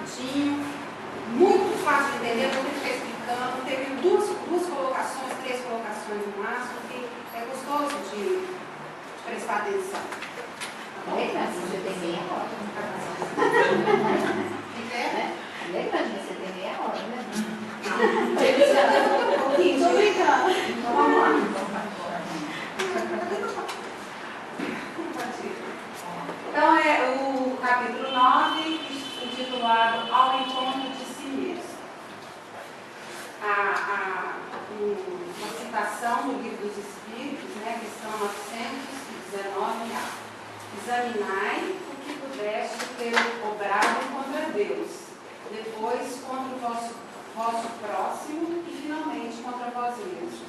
curtinho, muito fácil de entender, porque ele está explicando. Teve duas colocações, 3 colocações no máximo, que é gostoso de prestar atenção. Legal, você tem meia hora. Legal, você tem meia hora, né? Estou brincando. Então vamos lá. Então é o capítulo 9, intitulado Ao Encontro de Si Mesmo. Uma citação do Livro dos Espíritos, né, questão 919. Examinai o que pudeste ter obrado contra Deus, depois contra o vosso próximo e finalmente contra vós mesmos.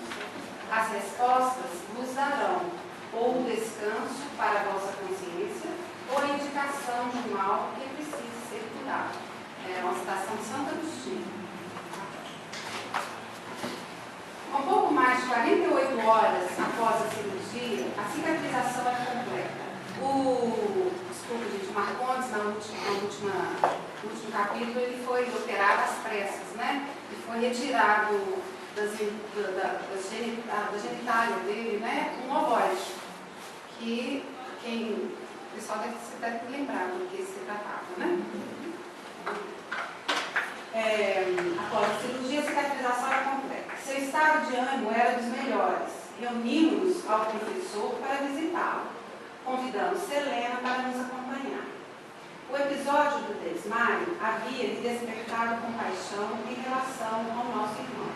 As respostas vos darão ou o descanso para a vossa consciência ou a indicação de um mal que precise ser curado. É uma citação de Santo Agostinho. Com pouco mais de 48 horas após a cirurgia, a cicatrização é completa. O Marcondes, no último capítulo, ele foi operado às pressas, né? E foi retirado da genitália dele, né? Um ovóide, que o pessoal deve lembrar do que se tratava, né? Após a cirurgia, a cicatrização era completa. Seu estado de ânimo era dos melhores. Reunimos-nos ao professor para visitá-lo. Convidamos Selena para nos acompanhar. O episódio do desmaio havia lhe despertado compaixão em relação ao nosso irmão.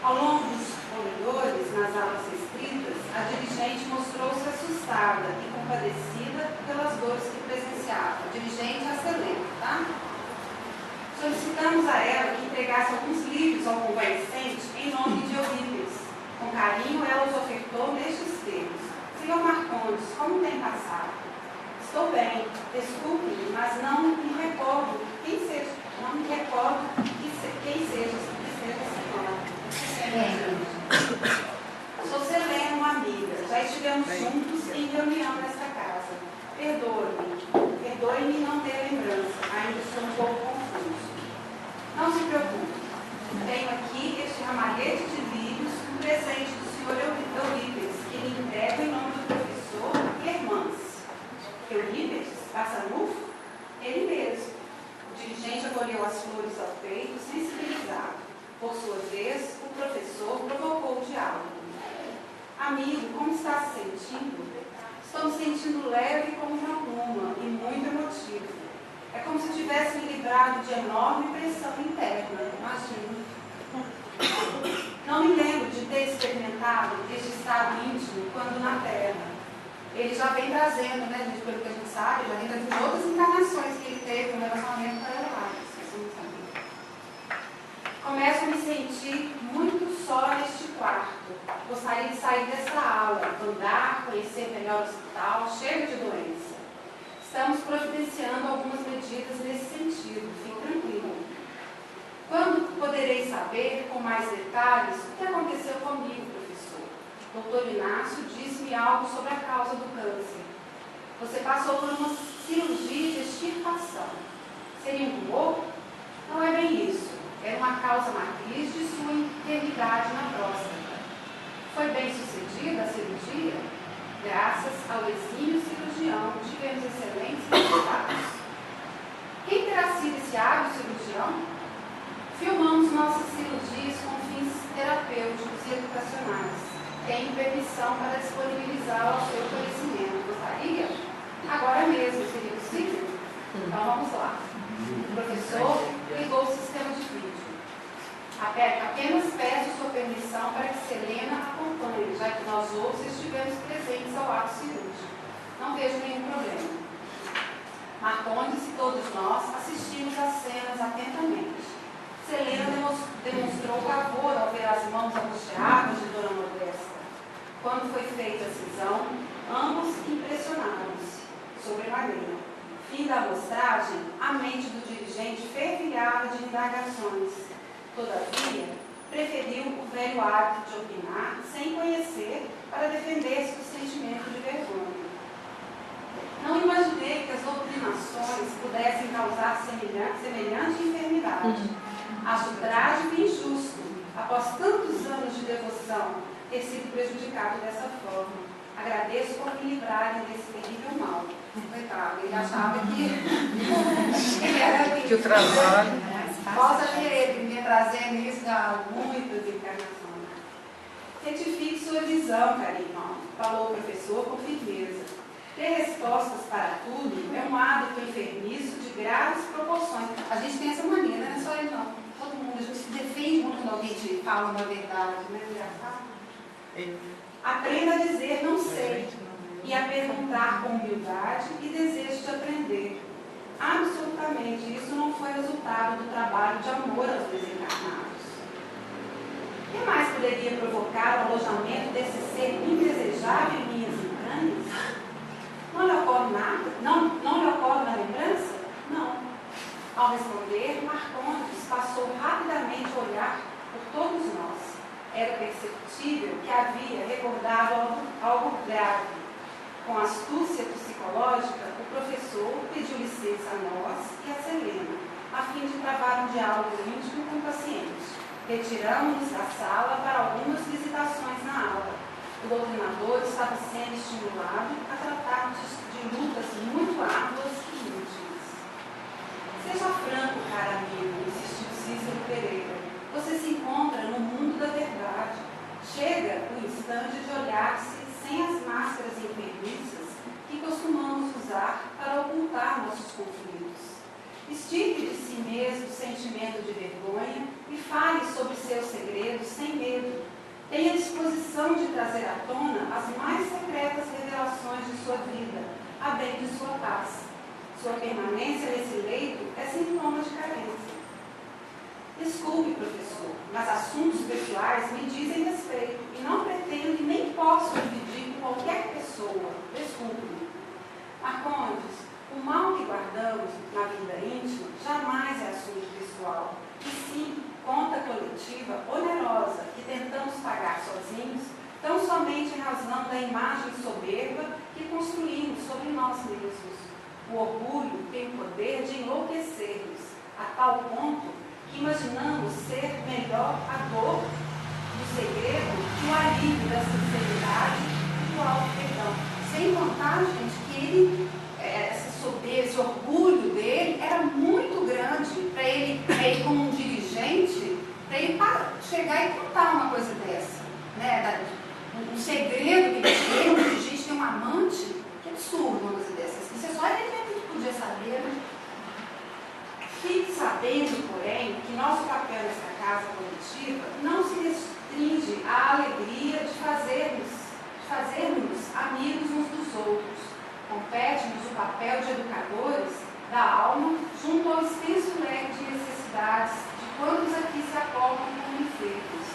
Ao longo dos corredores, nas aulas escritas, a dirigente mostrou-se assustada e compadecida pelas dores que presenciava. A dirigente a Selena, tá? Solicitamos a ela que entregasse alguns livros ao convalescente em nome de Eurípides. Com carinho, ela os ofertou nestes termos. Senhor Marcondes, como tem passado? Estou bem, desculpe-me, mas não me recordo quem seja a senhora. Sou Selena, uma amiga. Já estivemos juntos em reunião nesta casa. Perdoe-me não ter lembrança, ainda estou um pouco confuso. Não se preocupe, tenho aqui este ramalhete de livros, um presente do senhor Eurípides, que lhe entrego em nome do professor e irmãs. Eurípides, Passanufo? Ele mesmo. O dirigente acolheu as flores ao peito, sensibilizado. Por sua vez, o professor provocou o diálogo. Amigo, como está se sentindo? Estou me sentindo leve como uma pluma e muito emotivo. É como se tivesse me livrado de enorme pressão interna, imagino. Não me lembro de ter experimentado este estado íntimo quando na Terra. Ele já vem trazendo, né, pelo que a gente sabe, já vem trazendo outras encarnações que ele teve no relacionamento paralelo. Começo a me sentir muito só neste quarto. Gostaria de sair dessa aula, andar, conhecer melhor o hospital, cheio de doença. Estamos providenciando algumas medidas nesse sentido, fique tranquilo. Quando poderei saber, com mais detalhes, o que aconteceu comigo, professor? Doutor Inácio disse-me algo sobre a causa do câncer. Você passou por uma cirurgia de extirpação. Seria um tumor? Não é bem isso. Era uma causa matriz de sua enfermidade na próstata. Foi bem sucedida a cirurgia? Graças ao exímio cirurgião, tivemos excelentes resultados. Quem terá sido esse hábil cirurgião? Filmamos nossas cirurgias com fins terapêuticos e educacionais. Tenho permissão para disponibilizá-lo ao seu conhecimento. Gostaria? Agora mesmo, seria possível? Então vamos lá. O professor ligou o sistema de vídeo. Apenas peço sua permissão para que Selena acompanhe, já que nós outros estivemos presentes ao ato cirúrgico. Não vejo nenhum problema. Marcondes e todos nós assistimos às cenas atentamente. Selena demonstrou pavor ao ver as mãos angustiadas de Dona Modesta. Quando foi feita a cisão, ambos impressionaram-se sobremaneira. Fim da amostragem, a mente do dirigente fervilhava de indagações. Todavia, preferiu o velho hábito de opinar sem conhecer para defender-se do sentimento de vergonha. Não imaginei que as doutrinações pudessem causar semelhança semelhante enfermidade. Acho trágico e injusto, após tantos anos de devoção, ter sido prejudicado dessa forma. Agradeço por me livrarem desse terrível mal. Coitado, ele achava que ele era Que o trabalho. Possa ver ele me trazendo isso há muitas encarnações. Retifique sua visão, caro irmão, falou o professor com firmeza. Ter respostas para tudo é um hábito enfermiço de graves proporções. A gente tem essa mania, né? Não é só ele não. Todo mundo, a gente se defende muito quando alguém te fala uma verdade, né? Engraçado. Aprenda a dizer não sei e a perguntar com humildade e desejo de aprender. Absolutamente, isso não foi resultado do trabalho de amor aos desencarnados. O que mais poderia provocar o alojamento desse ser indesejável em minhas entranhas? Não lhe ocorre nada? Não lhe ocorre na lembrança? Não. Ao responder, Marcondes passou rapidamente a olhar por todos nós. Era perceptível que havia recordado algo grave. Com astúcia psicológica, o professor pediu licença a nós e a Selena, a fim de travar um diálogo íntimo com o paciente. Retiramos-nos da sala para algumas visitações na aula. O doutrinador estava sendo estimulado a tratar de lutas muito árduas e íntimas. Seja franco, cara amigo, insistiu Cícero Pereira. Você se encontra no mundo da verdade. Chega o instante de olhar-se sem as máscaras enfermiças que costumamos usar para ocultar nossos conflitos. Extirpe de si mesmo o sentimento de vergonha e fale sobre seus segredos sem medo. Tenha disposição de trazer à tona as mais secretas revelações de sua vida, a bem de sua paz. Sua permanência nesse leito é sintoma de carência. Desculpe, professor, mas assuntos pessoais me dizem respeito e não pretendo e nem posso dividir com qualquer pessoa. Desculpe-me. Marcondes, o mal que guardamos na vida íntima jamais é assunto pessoal, e sim conta coletiva onerosa que tentamos pagar sozinhos, tão somente em razão da imagem soberba que construímos sobre nós mesmos. O orgulho tem o poder de enlouquecer-nos, a tal ponto que imaginamos ser melhor a dor do segredo que o alívio da sinceridade e do auto-perdão. Sem contar, gente, que ele, essa soberba, esse orgulho dele era muito grande para ele como um dirigente, para ele chegar e contar uma coisa dessa. Né? Um segredo que ele tinha, um dirigente tem um amante, que absurdo uma coisa dessa. Isso é só ele mesmo que podia saber, né? Fique sabendo, porém, que nosso papel nessa casa coletiva não se restringe à alegria de fazermos amigos uns dos outros. Compete-nos o papel de educadores da alma junto ao extenso leque de necessidades de quantos aqui se acoplam como enfermos.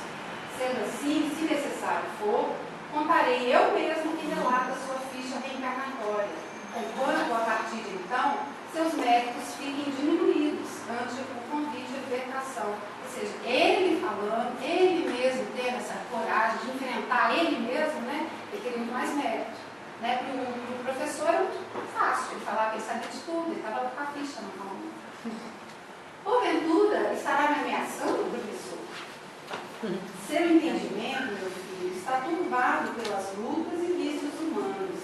Sendo assim, se necessário for, contarei eu mesmo que relata sua ficha reencarnatória, conquanto, a partir de então, seus méritos fiquem diminuídos ante o convite à libertação. Ou seja, ele falando, ele mesmo tendo essa coragem de enfrentar ele mesmo, né? Ele teria muito mais mérito. Né? Para o professor é muito fácil, ele falava que ele sabia de tudo, ele estava com a ficha na mão. Porventura, estará me ameaçando, professor? Seu entendimento, meu filho, está turbado pelas lutas e vícios humanos.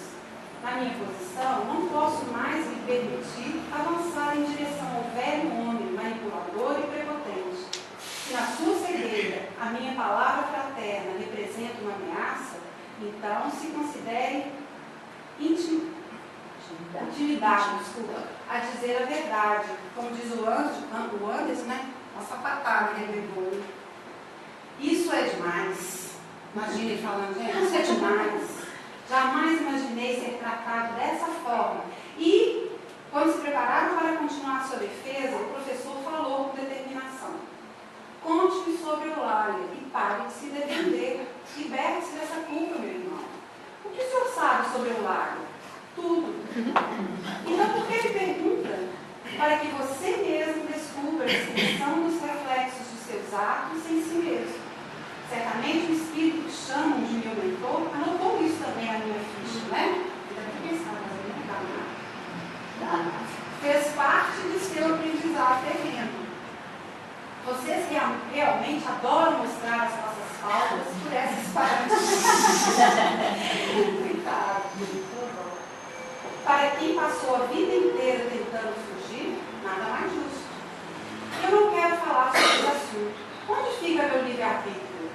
Na minha posição, não posso mais me permitir avançar em direção ao velho homem manipulador e prepotente. Se na sua cegueira a minha palavra fraterna representa uma ameaça, então se considere intimidade, a dizer a verdade. Como diz o Anderson, né? Uma sapatada, né, vergonha. Isso é demais. Imagina ele falando, gente, isso é demais. Jamais imaginei ser tratado dessa forma. E, quando se prepararam para continuar sua defesa, o professor falou com determinação. Conte-me sobre Eulália e pare de se defender. Liberte-se dessa culpa, meu irmão. O que o senhor sabe sobre Eulália? Tudo. Então, por que ele pergunta? Para que você mesmo descubra a descrição dos reflexos de seus atos em si mesmo. Certamente o espírito que chamam de meu mentor anotou isso também na minha ficha, né? Ele deve pensar, mas ele não dá nada. Fez parte de seu aprendizado. já fervendo. Vocês realmente adoram mostrar as nossas faltas por essas partes. Para quem passou a vida inteira tentando fugir, nada mais justo. Eu não quero falar sobre esse assunto. Onde fica meu livre-arbítrio?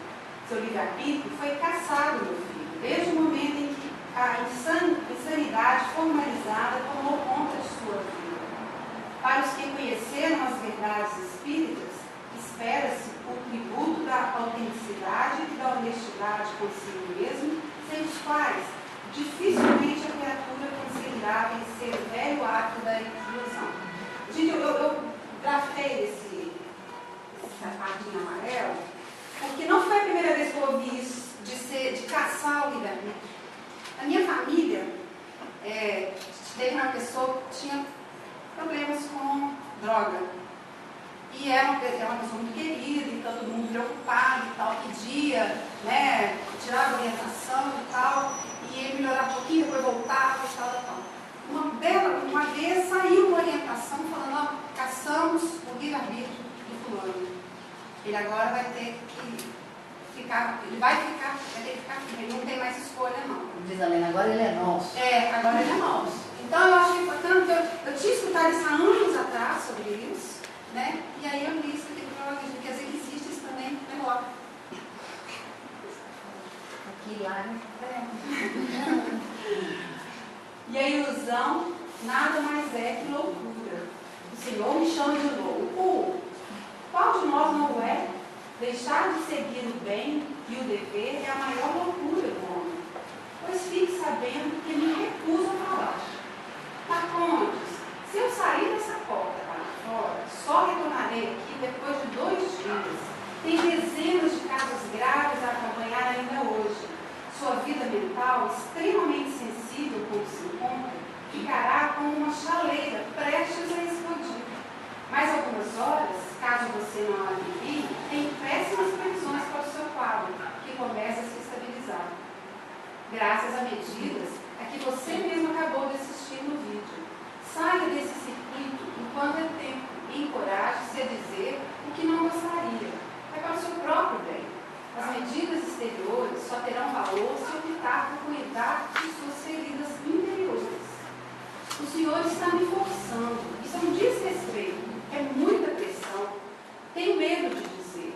Seu livre-arbítrio foi caçado, meu filho, desde o momento em que a insanidade formalizada tomou conta de sua vida. Para os que conheceram as verdades espíritas, espera-se o tributo da autenticidade e da honestidade consigo mesmo, sem os quais dificilmente a criatura conseguirá vencer o velho ato da ilusão. Gente, eu grafei essa partinha amarela, porque não foi a primeira vez que eu ouvi isso, de caçar o livre-arbítrio. Na minha família, teve uma pessoa que tinha problemas com droga. E era uma pessoa muito querida, e todo mundo preocupado e tal, pedia, né, tirava orientação e tal, e ele melhorava um pouquinho, depois voltava e tal, e tal. Uma vez saiu uma orientação falando, ó, caçamos o livre-arbítrio do fulano. Ele agora vai ter que ficar, vai ter que ficar firme, ele não tem mais escolha não. Diz a Lena, agora ele é nosso. Agora ele é nosso. Então eu acho importante, eu tinha escutado isso há anos atrás sobre isso, né? E aí eu li isso aqui para que quer dizer que existe isso também melhor. Aqui lá, né? E a ilusão nada mais é que loucura. O Senhor me chama de louco. Qual de nós não o é? Deixar de seguir o bem e o dever é a maior loucura do homem. Pois fique sabendo que me recuso a falar. Marcondes, se eu sair dessa porta para fora, só retornarei aqui depois de 2 dias. Tem dezenas de casos graves a acompanhar ainda hoje. Sua vida mental, extremamente sensível como se encontra, ficará como uma chaleira prestes a explodir. Mais algumas horas, caso você não alivie, tem péssimas previsões para o seu quadro, que começa a se estabilizar. Graças a medidas a que você mesmo acabou de assistir no vídeo. Saia desse circuito enquanto é tempo e encoraje-se a dizer o que não gostaria. É para o seu próprio bem. As medidas exteriores só terão valor se optar por cuidar de suas feridas interiores. O Senhor está me forçando. Isso é um desrespeito. É muita pressão. Tenho medo de dizer.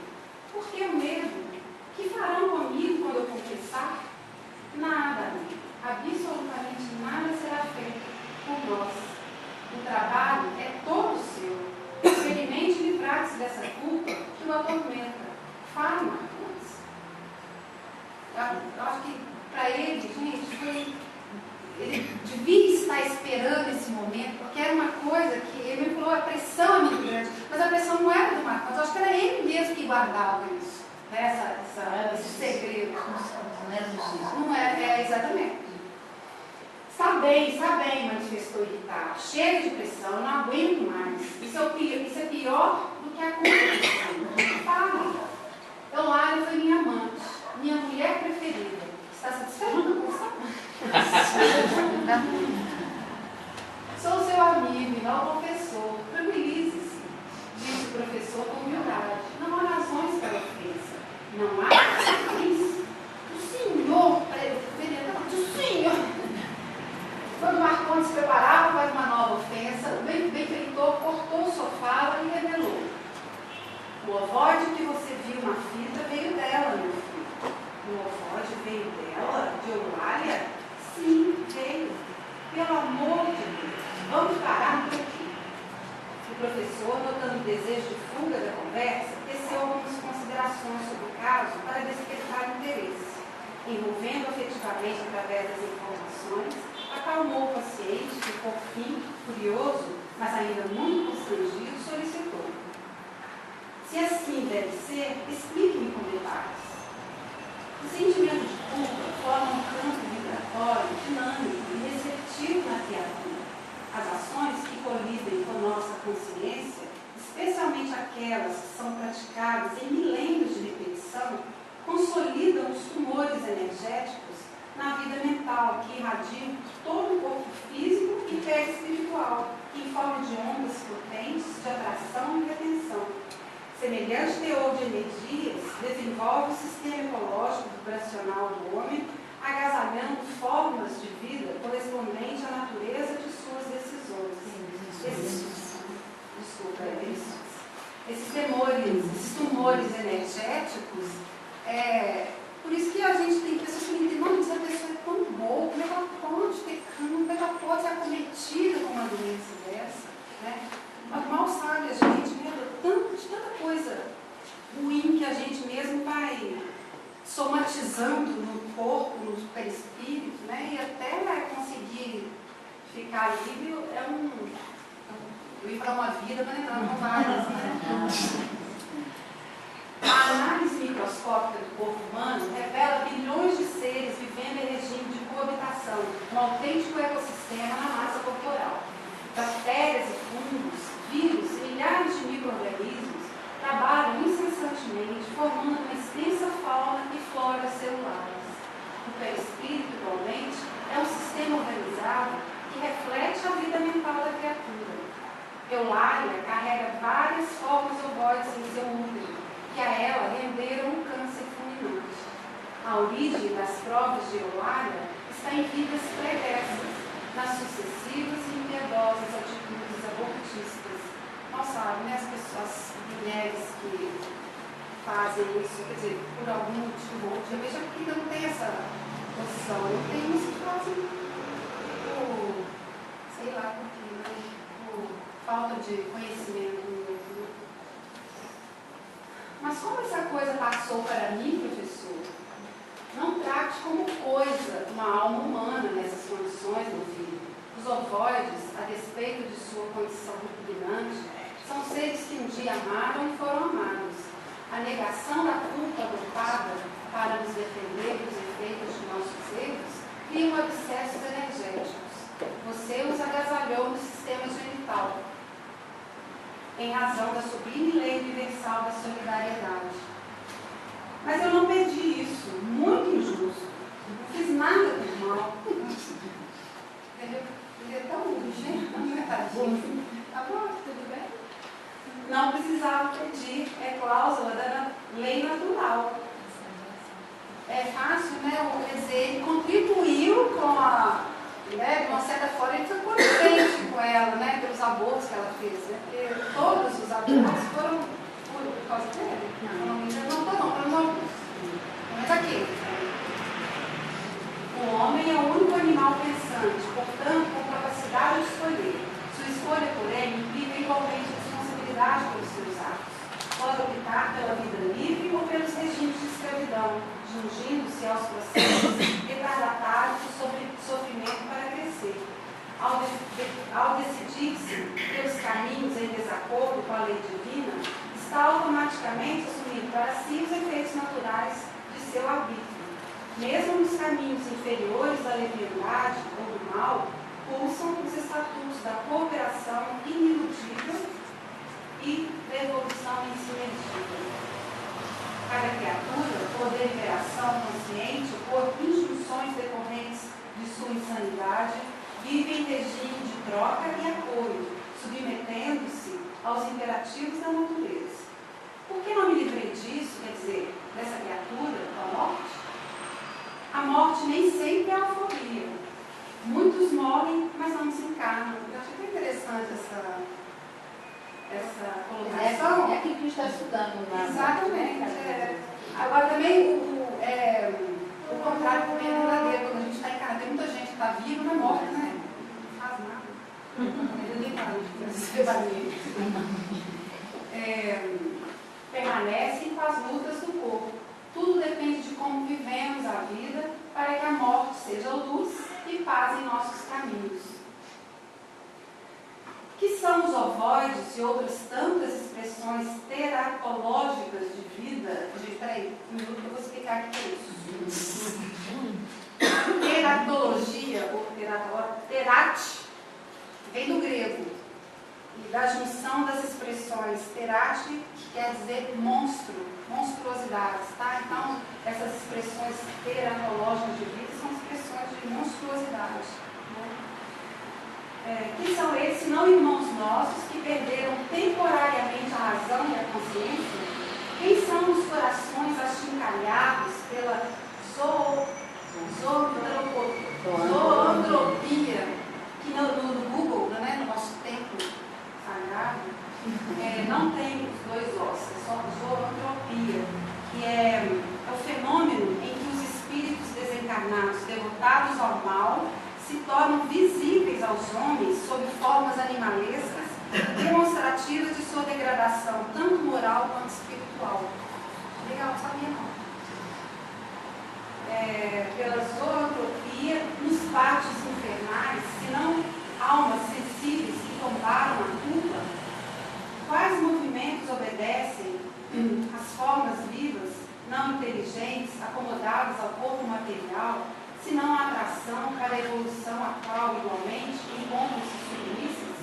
Por que o medo? O que farão comigo quando eu confessar? Nada, amigo. Absolutamente nada será feito por nós. O trabalho é todo seu. Experimente livrar-se dessa culpa que o atormenta. Fale, Marcondes. Eu acho que para ele, gente, ele devia estar esperando esse momento, porque era uma coisa que ele me falou, a pressão é muito grande, mas a pressão não era do Marcondes, eu acho que era ele mesmo que guardava isso, né? Esse segredo. Não é justiça. Não é, exatamente. Está bem, manifestou irritado. Chega de pressão, eu não aguento mais. Isso é pior do que a culpa. Fala. Eulália foi minha amante, minha mulher preferida. Está satisfeito? Sou seu amigo e não professor. Tranquilize-se, disse o professor com humildade. Não há razões para ofensa. Não há razões? O senhor, o senhor. Quando Marcondes se preparava para uma nova ofensa, o benfeitor cortou sua fala e revelou. O ovóide que você viu na fita veio dela, meu filho. O ovóide veio dela? De Eulália? Sim, veio. Pelo amor de Deus, vamos parar por aqui. O professor, notando o desejo de fuga da conversa, teceu algumas considerações sobre o caso para despertar interesse. Envolvendo afetivamente através das informações, acalmou o paciente que, por fim, curioso, mas ainda muito constrangido, solicitou. Se assim deve ser, explique-me com detalhes. O sentimento de culpa forma um campo vibratório, dinâmico e receptivo na criatura. As ações que colidem com nossa consciência, especialmente aquelas que são praticadas em milênios de repetição, consolidam os tumores energéticos na vida mental, que irradiam por todo o corpo físico e perispiritual, que em forma de ondas grande teor de energias desenvolve o sistema ecológico vibracional do homem, agasalhando formas de vida correspondente à natureza de suas decisões. Esses tumores energéticos, por isso que a gente tem pessoas que não entendem, não, essa pessoa é tão boa, como é que ela pode ter câncer, como é que ela pode ser acometida com uma doença dessa, né? Mas mal sabe a gente, de tanta coisa ruim que a gente mesmo vai somatizando no corpo, no perispírito, né? E até conseguir ficar livre eu ia falar uma vida, mas entrar com várias, né? A análise microscópica do corpo humano revela bilhões de seres vivendo em regime de coabitação, um autêntico ecossistema na massa corporal. Bactérias e fungos, vírus e milhares de micro-organismos trabalham incessantemente, formando uma extensa fauna e flora celulares. O perispírito, igualmente, é um sistema organizado que reflete a vida mental da criatura. Eulália carrega várias formas ovoides em seu útero, que a ela renderam um câncer fulminante. A origem das provas de Eulália está em vidas pregressas, nas sucessivas e impiedosas atitudes abortistas. Mal sabem, né, as mulheres que fazem isso, quer dizer, por algum motivo ou outro, eu vejo que não tem essa posição. Eu tenho uns que fazem sei lá por quê, né? Falta de conhecimento mesmo. Mas como essa coisa passou para mim, professor? Não trate como coisa uma alma humana nessas condições, meu filho. Os ovoides, a despeito de sua condição repugnante, são seres que um dia amaram e foram amados. A negação da culpa adotada para nos defender dos efeitos de nossos erros cria abscessos energéticos. Você os agasalhou no sistema genital, em razão da sublime lei universal da solidariedade. Mas eu não perdi isso, muito injusto. Não fiz nada de mal. Ele é tão ingênuo, não é tadinho. Tá bom, tudo bem? Não precisava pedir, é cláusula da lei natural. É fácil, né? Quer dizer, ele contribuiu com de uma certa forma, ele foi contente com ela, né? Pelos abortos que ela fez, né? Porque todos os abortos foram por causa dele. Não. Mas aqui, o homem é o único animal pensante, portanto, com capacidade de escolher. Sua escolha, porém, implica igualmente responsabilidade pelos seus atos. Pode optar pela vida livre ou pelos regimes de escravidão, jungindo-se aos processos retardatários de sofrimento para crescer. Ao decidir-se pelos caminhos em desacordo com a lei divina, está automaticamente assumindo para si os efeitos naturais de seu arbítrio. Mesmo nos caminhos inferiores da leviandade ou do mal, pulsam os estatutos da cooperação iniludível e da evolução em si medida. Cada criatura, por deliberação consciente ou por injunções decorrentes de sua insanidade, vive em regime de troca e apoio, submetendo-se aos imperativos da natureza. Por que não me livrei disso, quer dizer, dessa criatura, da morte? A morte nem sempre é alforria. Muitos morrem, mas não se encarnam. Eu achei que interessante essa colocação. É aquilo que a gente está estudando lá. Exatamente. Agora também o contrário também é verdadeiro. Quando a gente está encarnado, tem muita gente que está viva, não morre, né? Não faz nada. Permanecem com as lutas do corpo. Tudo depende de como vivemos a vida para que a morte seja luz e paz em nossos caminhos. Que são os ovoides e outras tantas expressões teratológicas de vida? Gente, peraí, um minuto que eu vou explicar o que é isso. Teratologia, ou terate, vem do grego, e da junção das expressões terate, que quer dizer monstro, monstruosidades, tá? Então, essas expressões teratológicas de vida são expressões de monstruosidade. Que são esses, não irmãos nossos, que perderam temporariamente a razão e a consciência são os corações achincalhados pela zoantropia, que no Google, né, no nosso templo sagrado, não tem os dois ossos, é só zoantropia, que é o fenômeno em que os espíritos desencarnados, devotados ao mal, se tornam visíveis aos homens sob formas animalescas, demonstrativas de sua degradação, tanto moral quanto espiritual. Legal, sabia não? Pela zoantropia, nos pátios infernais, se não almas sensíveis que tombaram a culpa, quais movimentos obedecem às formas vivas, não inteligentes, acomodadas ao corpo material, senão a atração para a evolução a qual, igualmente, encontram-se submissas?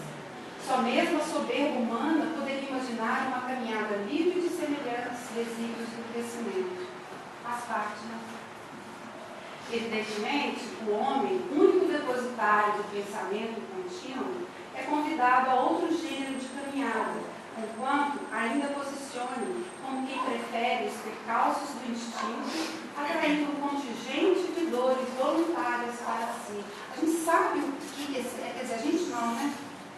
Só mesmo a soberba humana poderia imaginar uma caminhada livre de semelhantes desígnios do crescimento. Faz parte, né? Evidentemente, o homem, único depositário do pensamento contínuo, é convidado a outro gênero de caminhada, enquanto ainda posicione como quem prefere os percalços do instinto, atraindo um contingente de dores voluntárias para si. A gente sabe o que quer dizer, a gente não, né?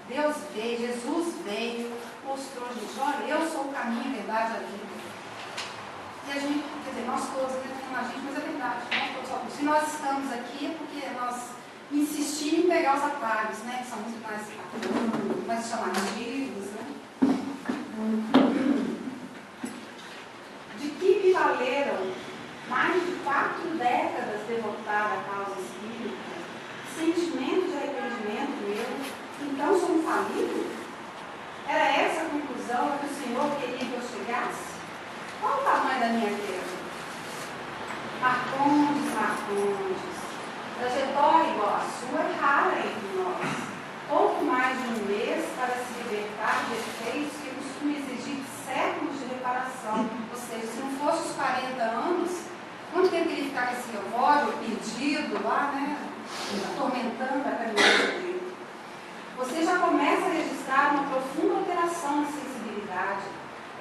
Deus veio, Jesus veio, mostrou a gente, olha, eu sou o caminho, a verdade, a vida. E a gente, quer dizer, nós todos, né, a gente, mas é verdade, nós todos, se nós estamos aqui é porque nós insistimos em pegar os atalhos, né, que são muito mais chamativos, né. De que me valeram mais de 4 décadas devotada à causa espírita, sentimento de arrependimento meu, então sou um falido? Era essa a conclusão a que o Senhor queria que eu chegasse? Qual o tamanho da minha queda? Marcondes, trajetória igual à sua é rara entre nós. Pouco mais de um mês para se libertar de efeitos que costumam exigir séculos de reparação. Ou seja, se não fosse os 40 anos, quanto tempo ele ficar com esse ódio perdido lá, né? Atormentando a caminhada dele. Você já começa a registrar uma profunda alteração na sensibilidade.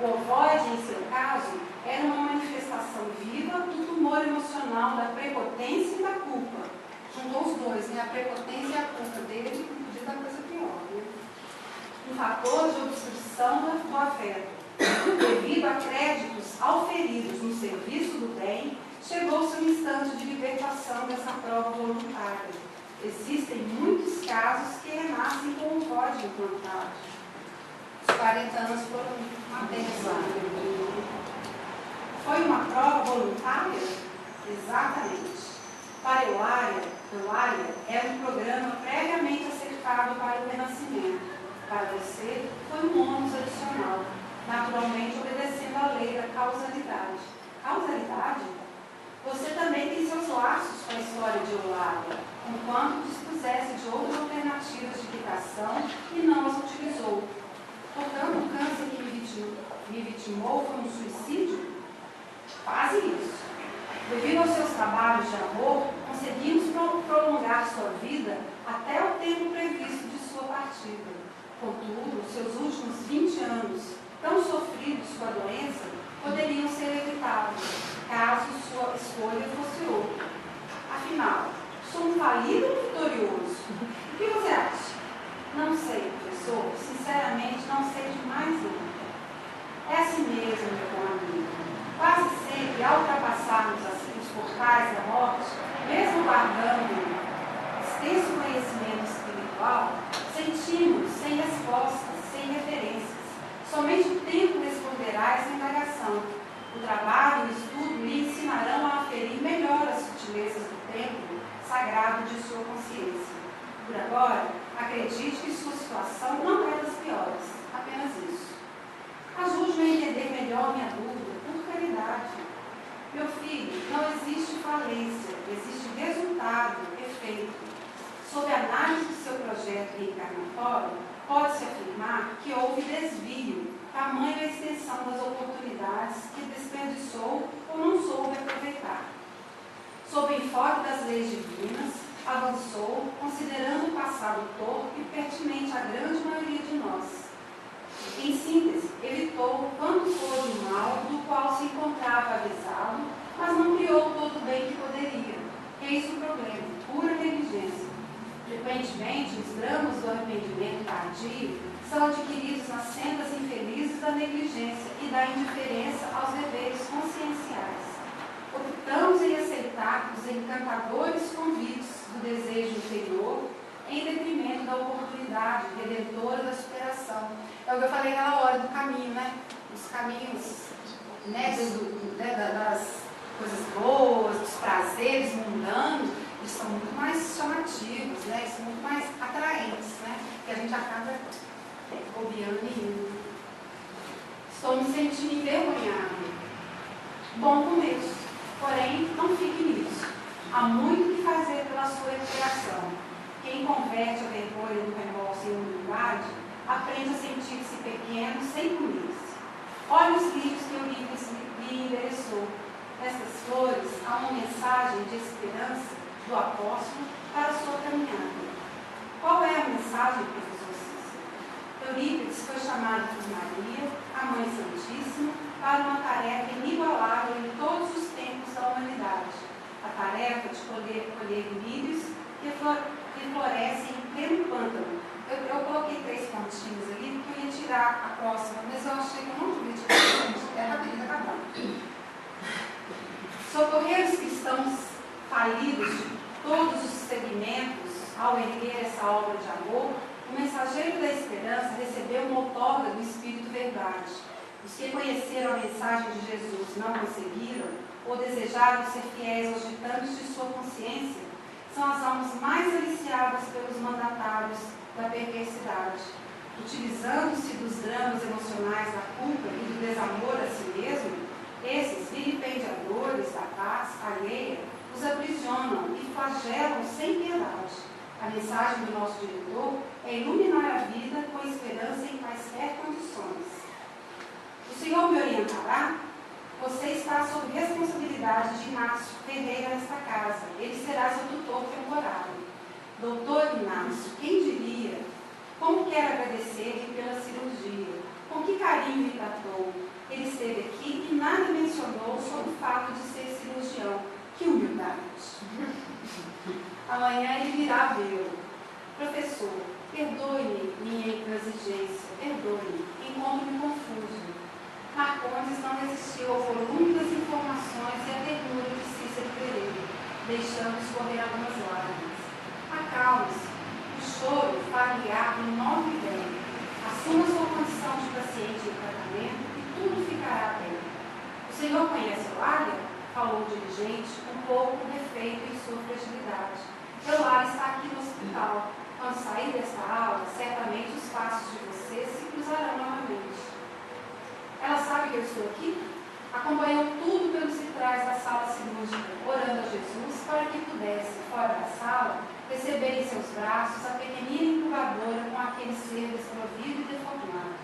O ovoide, em seu caso, era uma manifestação viva do tumor emocional, da prepotência e da culpa. Juntou os dois, né? A prepotência e a culpa dele, podia dar coisa pior, né? Um fator de obstrução do afeto. Devido a créditos auferidos no serviço do bem, chegou-se um instante de libertação dessa prova voluntária. Existem muitos casos que renascem com o código implantado. Os 40 anos foram uma benção. Foi uma prova voluntária? Exatamente. Para Eulália é um programa previamente acertado para o renascimento. Para você, foi um ônus adicional, naturalmente obedecendo à lei da causalidade. Causalidade? Você também tem seus laços com a história de Eulália, enquanto dispusesse de outras alternativas de explicação e não as utilizou. Portanto, o câncer que me vitimou foi um suicídio? Quase isso. Devido aos seus trabalhos de amor, conseguimos prolongar sua vida até o tempo previsto de sua partida. Contudo, seus últimos 20 anos, tão sofridos com a doença, poderiam ser evitados, caso sua escolha fosse outra. Afinal, sou um falido ou vitorioso? O que você acha? Não sei, professor. Sinceramente, não sei de mais nada. É assim mesmo, meu bom amigo. Quase sempre, ao ultrapassarmos os portais da morte, mesmo guardando extenso conhecimento espiritual, sentimos sem respostas, sem referências. Somente o tempo responderá essa indagação. O trabalho e o estudo lhe ensinarão a aferir melhor as sutilezas do tempo sagrado de sua consciência. Por agora, acredite que sua situação não é das piores, apenas isso. Ajude-me a entender melhor minha dúvida, por caridade. Meu filho, não existe falência, existe resultado, efeito. Sob a análise do seu projeto reencarnatório, pode-se afirmar que houve desvio, tamanho a extensão das oportunidades que desperdiçou ou não soube aproveitar. Sob o enfoque das leis divinas, avançou, considerando o passado torpe e pertinente à grande maioria de nós. Em síntese, evitou quanto pôde o mal do qual se encontrava avisado, mas não criou todo o bem que poderia. Eis o problema, pura negligência. Frequentemente, os dramas do arrependimento tardio são adquiridos nas sendas infelizes da negligência e da indiferença aos deveres conscienciais. Optamos em aceitar os encantadores convites do desejo interior em detrimento da oportunidade redentora da superação. É o que eu falei naquela hora do caminho, né? Os caminhos, né, das coisas boas, dos prazeres mundanos, eles são muito mais chamativos, né? Eles são muito mais atraentes, né? Que a gente acaba bobeando e indo. Estou me sentindo envergonhado. Bom começo, porém, não fique nisso. Há muito que fazer pela sua recuperação. Quem converte a vergonha no remorso em humildade, aprende a sentir-se pequeno sem punir-se. Olhe os livros que Eurípides lhe endereçou. Nestas flores há uma mensagem de esperança do apóstolo para a sua caminhada. Qual é a mensagem, professor Cícero? Eurípides foi chamado por Maria, a Mãe Santíssima, para uma tarefa inigualável em todos os tempos da humanidade. A tarefa de colher lírios que florescem em pleno pântano. Eu coloquei 3 pontinhos ali, porque eu ia tirar a próxima, mas eu achei que eu não devia tirar. É rapidinho, acabar. Socorrer os cristãos falidos de todos os segmentos ao erguer essa obra de amor, o mensageiro da esperança recebeu uma outorga do Espírito Verdade. Os que conheceram a mensagem de Jesus não conseguiram ou desejaram ser fiéis aos ditames de sua consciência são as almas mais aliciadas pelos mandatários da perversidade. Utilizando-se dos dramas emocionais da culpa e do desamor a si mesmo, esses vilipendiadores da paz alheia os aprisionam e flagelam sem piedade. A mensagem do nosso diretor é iluminar a vida com esperança em quaisquer condições. O Senhor me orientará? Você está sob responsabilidade de Inácio Ferreira nesta casa. Ele será seu tutor temporário. Doutor Inácio, quem diria? Como quero agradecer-lhe pela cirurgia. Com que carinho me tratou. Ele esteve aqui e nada mencionou sobre o fato de ser cirurgião. Que humildade. Amanhã ele virá vê-lo. Professor, perdoe-me minha intransigência. Perdoe-me. Encontro-me confuso. Marcondes não resistiu ao volume das informações e à ternura de Cícero Pereira, deixando escorrer algumas lágrimas. Acalme-se. O choro far-lhe-á um nova ideia. Assuma sua condição de paciente em tratamento e tudo ficará bem. O senhor conhece Eulália? Falou o dirigente, um pouco defeito em sua fragilidade. Eulália está aqui no hospital. Quando sair desta aula, certamente os passos de vocês se cruzarão novamente. Ela sabe que eu estou aqui? Acompanhou tudo pelos vitrais da sala cirúrgica, orando a Jesus para que pudesse, fora da sala, receber em seus braços a pequenina incubadora com aquele ser desprovido e deformado.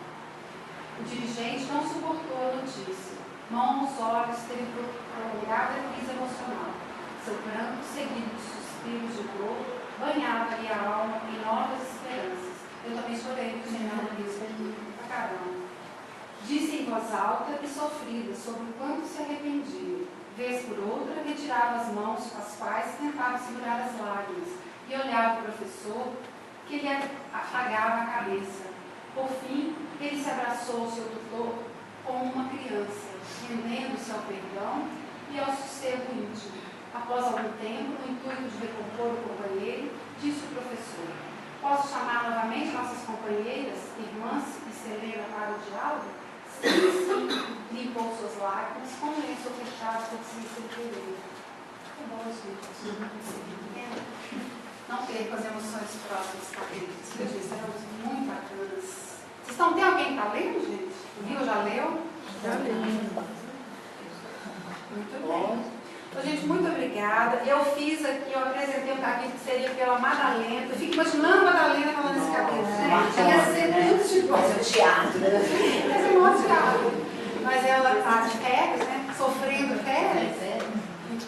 O dirigente não suportou a notícia. Mão nos olhos, teve prolongada crise emocional. Seu pranto, seguido de suspiros de dor, banhava-lhe a alma em novas esperanças. Eu também chorei, porque tinha nada disso pra caramba. Disse em voz alta e sofrida sobre o quanto se arrependia. Vez por outra, retirava as mãos com as quais tentava segurar as lágrimas e olhava o professor, que lhe afagava a cabeça. Por fim, ele se abraçou ao seu tutor como uma criança, rendendo-se ao perdão e ao sossego íntimo. Após algum tempo, no intuito de recompor o companheiro, disse o professor: posso chamar novamente nossas companheiras, irmãs e Selena para o diálogo? Sim, limpou suas lágrimas com o lenço fechado por Cícero Pereira. Que bom, gente. Não perca as emoções próximas, capítulos que eu disse, eram muito bacanas. Tem alguém que está lendo, gente? Viu? Já leu? Já li. Muito bem. Então, gente, muito obrigada. Eu fiz aqui, eu apresentei um capítulo que seria pela Madalena. Eu fico imaginando a Madalena falando esse capítulo, gente. Ia ser muito de boa. Mas é o teatro, né? Mas é um teatro. Mas ela está de férias, né? Sofrendo férias.